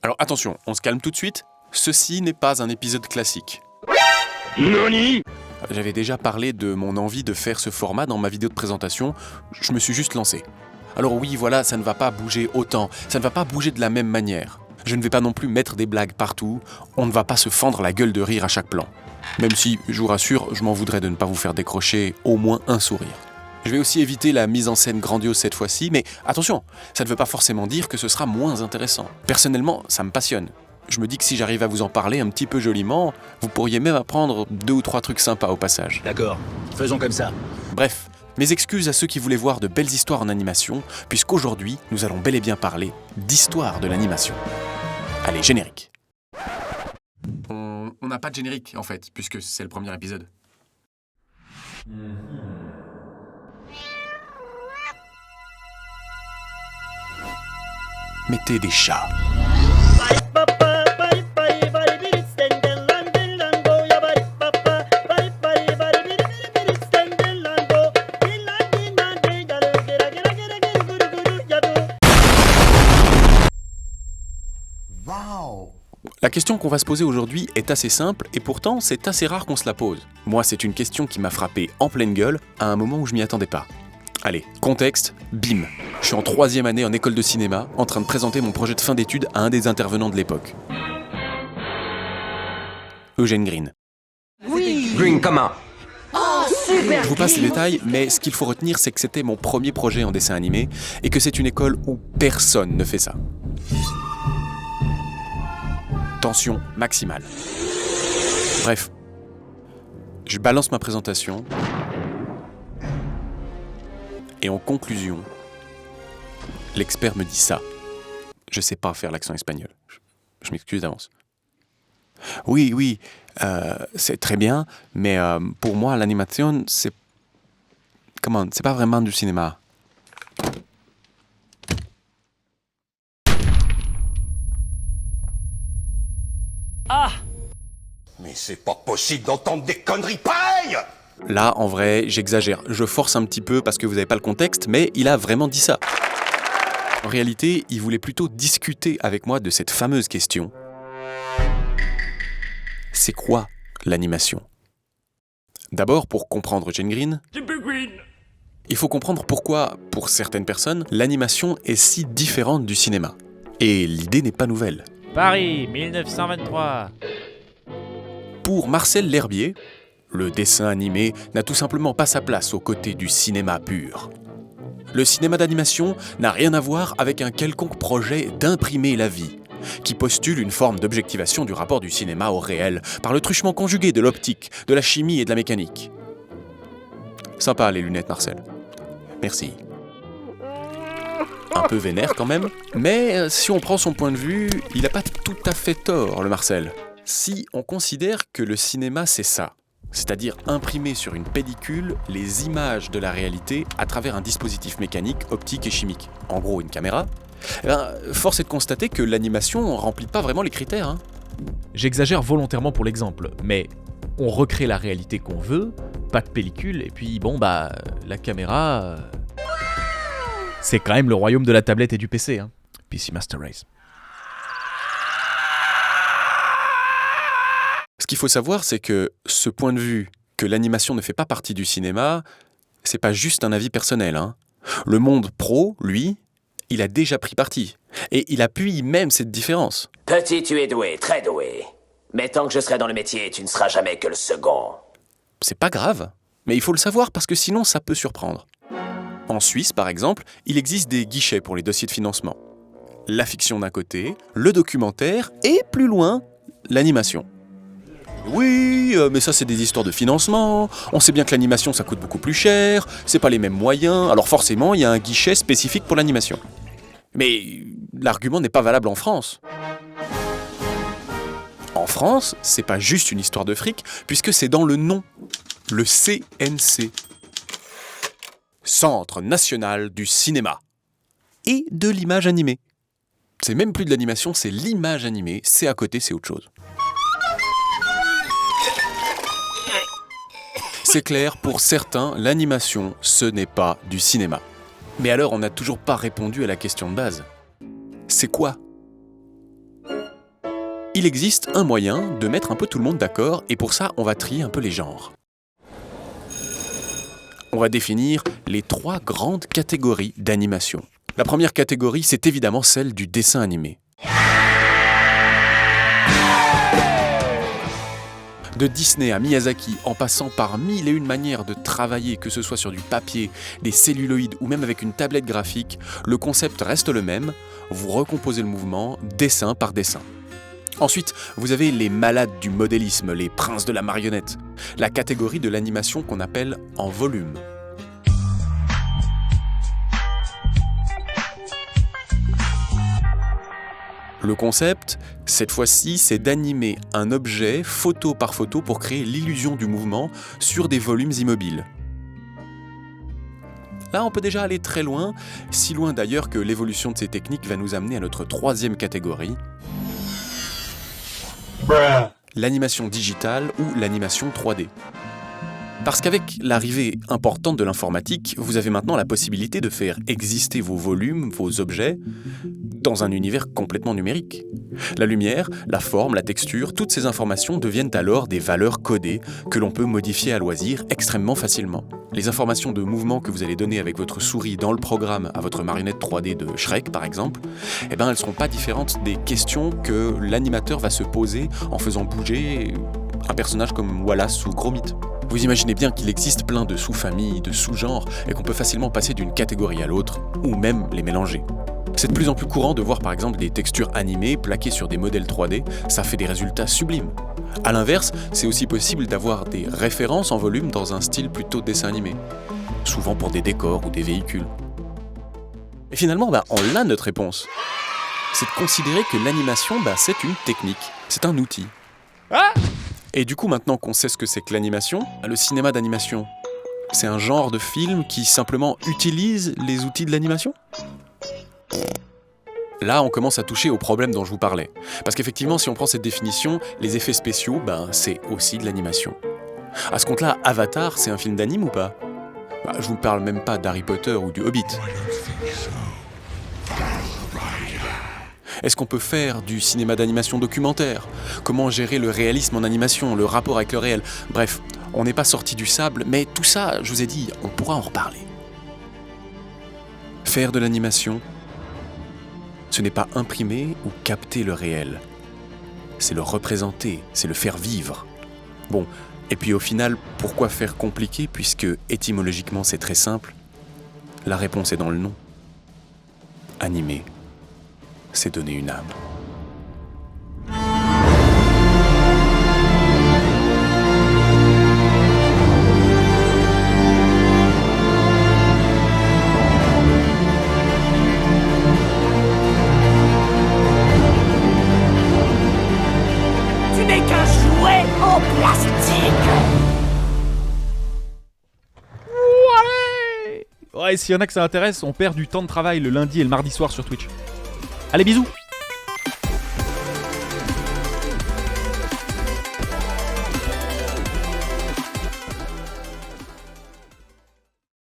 Alors attention, on se calme tout de suite. Ceci n'est pas un épisode classique. NANI ? J'avais déjà parlé de mon envie de faire ce format dans ma vidéo de présentation, je me suis juste lancé. Alors oui, voilà, ça ne va pas bouger autant, ça ne va pas bouger de la même manière. Je ne vais pas non plus mettre des blagues partout, on ne va pas se fendre la gueule de rire à chaque plan. Même si, je vous rassure, je m'en voudrais de ne pas vous faire décrocher au moins un sourire. Je vais aussi éviter la mise en scène grandiose cette fois-ci, mais attention, ça ne veut pas forcément dire que ce sera moins intéressant. Personnellement, ça me passionne. Je me dis que si j'arrive à vous en parler un petit peu joliment, vous pourriez même apprendre 2 ou 3 trucs sympas au passage. D'accord, faisons comme ça. Bref, mes excuses à ceux qui voulaient voir de belles histoires en animation, puisqu'aujourd'hui, nous allons bel et bien parler d'histoire de l'animation. Allez, générique. On n'a pas de générique, en fait, puisque c'est le premier épisode. Mettez des chats. La question qu'on va se poser aujourd'hui est assez simple et pourtant c'est assez rare qu'on se la pose. Moi, c'est une question qui m'a frappé en pleine gueule à un moment où je m'y attendais pas. Allez, contexte, bim. Je suis en 3e année en école de cinéma, en train de présenter mon projet de fin d'études à un des intervenants de l'époque. Eugène Green. Oui. Green comment? Oh, super. Je vous passe les détails, mais ce qu'il faut retenir, c'est que c'était mon premier projet en dessin animé et que c'est une école où personne ne fait ça. Tension maximale. Bref, je balance ma présentation et en conclusion, l'expert me dit ça. Je sais pas faire l'accent espagnol. Je m'excuse d'avance. Oui, c'est très bien, mais pour moi, l'animation, c'est pas vraiment du cinéma. Ah! Mais c'est pas possible d'entendre des conneries pareilles! Là, en vrai, j'exagère. Je force un petit peu parce que vous n'avez pas le contexte, mais il a vraiment dit ça. En réalité, il voulait plutôt discuter avec moi de cette fameuse question. C'est quoi l'animation ? D'abord, pour comprendre Eugène Green, il faut comprendre pourquoi, pour certaines personnes, l'animation est si différente du cinéma. Et l'idée n'est pas nouvelle. Paris, 1923. Pour Marcel L'Herbier, le dessin animé n'a tout simplement pas sa place aux côtés du cinéma pur. Le cinéma d'animation n'a rien à voir avec un quelconque projet d'imprimer la vie, qui postule une forme d'objectivation du rapport du cinéma au réel par le truchement conjugué de l'optique, de la chimie et de la mécanique. Sympa les lunettes, Marcel. Merci. Un peu vénère quand même, mais si on prend son point de vue, il n'a pas tout à fait tort, le Marcel. Si on considère que le cinéma c'est ça, c'est-à-dire imprimer sur une pellicule les images de la réalité à travers un dispositif mécanique, optique et chimique, en gros une caméra, force est de constater que l'animation ne remplit pas vraiment les critères. J'exagère volontairement pour l'exemple, mais on recrée la réalité qu'on veut, pas de pellicule, et puis la caméra... C'est quand même le royaume de la tablette et du PC, hein. PC Master Race. Ce qu'il faut savoir, c'est que ce point de vue, que l'animation ne fait pas partie du cinéma, c'est pas juste un avis personnel, hein. Le monde pro, lui, il a déjà pris parti. Et il appuie même cette différence. Petit, tu es doué, très doué. Mais tant que je serai dans le métier, tu ne seras jamais que le second. C'est pas grave, mais il faut le savoir parce que sinon ça peut surprendre. En Suisse, par exemple, il existe des guichets pour les dossiers de financement. La fiction d'un côté, le documentaire et, plus loin, l'animation. Oui, mais ça c'est des histoires de financement, on sait bien que l'animation ça coûte beaucoup plus cher, c'est pas les mêmes moyens, alors forcément il y a un guichet spécifique pour l'animation. Mais l'argument n'est pas valable en France. En France, c'est pas juste une histoire de fric, puisque c'est dans le nom, le CNC. Centre national du cinéma et de l'image animée. C'est même plus de l'animation, c'est l'image animée, c'est à côté, c'est autre chose. C'est clair, pour certains, l'animation, ce n'est pas du cinéma. Mais alors, on n'a toujours pas répondu à la question de base. C'est quoi ? Il existe un moyen de mettre un peu tout le monde d'accord, et pour ça, on va trier un peu les genres. On va définir les 3 grandes catégories d'animation. La première catégorie, c'est évidemment celle du dessin animé. De Disney à Miyazaki, en passant par 1001 manières de travailler, que ce soit sur du papier, des celluloïdes ou même avec une tablette graphique, le concept reste le même, vous recomposez le mouvement dessin par dessin. Ensuite, vous avez les malades du modélisme, les princes de la marionnette, la catégorie de l'animation qu'on appelle en volume. Le concept, cette fois-ci, c'est d'animer un objet photo par photo pour créer l'illusion du mouvement sur des volumes immobiles. Là, on peut déjà aller très loin, si loin d'ailleurs que l'évolution de ces techniques va nous amener à notre 3e catégorie, l'animation digitale ou l'animation 3D. Parce qu'avec l'arrivée importante de l'informatique, vous avez maintenant la possibilité de faire exister vos volumes, vos objets, dans un univers complètement numérique. La lumière, la forme, la texture, toutes ces informations deviennent alors des valeurs codées que l'on peut modifier à loisir extrêmement facilement. Les informations de mouvement que vous allez donner avec votre souris dans le programme à votre marionnette 3D de Shrek par exemple, elles ne seront pas différentes des questions que l'animateur va se poser en faisant bouger un personnage comme Wallace ou Gromit. Vous imaginez bien qu'il existe plein de sous-familles, de sous-genres, et qu'on peut facilement passer d'une catégorie à l'autre, ou même les mélanger. C'est de plus en plus courant de voir par exemple des textures animées plaquées sur des modèles 3D, ça fait des résultats sublimes. A l'inverse, c'est aussi possible d'avoir des références en volume dans un style plutôt dessin animé, souvent pour des décors ou des véhicules. Et finalement, on a notre réponse. C'est de considérer que l'animation, c'est une technique, c'est un outil. Et du coup, maintenant qu'on sait ce que c'est que l'animation, le cinéma d'animation, c'est un genre de film qui simplement utilise les outils de l'animation ? Là, on commence à toucher au problème dont je vous parlais. Parce qu'effectivement, si on prend cette définition, les effets spéciaux, c'est aussi de l'animation. À ce compte-là, Avatar, c'est un film d'anime ou pas ? Je vous parle même pas d'Harry Potter ou du Hobbit. Est-ce qu'on peut faire du cinéma d'animation documentaire ? Comment gérer le réalisme en animation, le rapport avec le réel ? Bref, on n'est pas sorti du sable, mais tout ça, je vous ai dit, on pourra en reparler. Faire de l'animation, ce n'est pas imprimer ou capter le réel. C'est le représenter, c'est le faire vivre. Bon, et puis au final, pourquoi faire compliqué puisque étymologiquement c'est très simple ? La réponse est dans le nom. Animer, c'est donner une âme. Tu n'es qu'un jouet en plastique. Ouais, s'il y en a que ça intéresse, on perd du temps de travail le lundi et le mardi soir sur Twitch. Allez, bisous!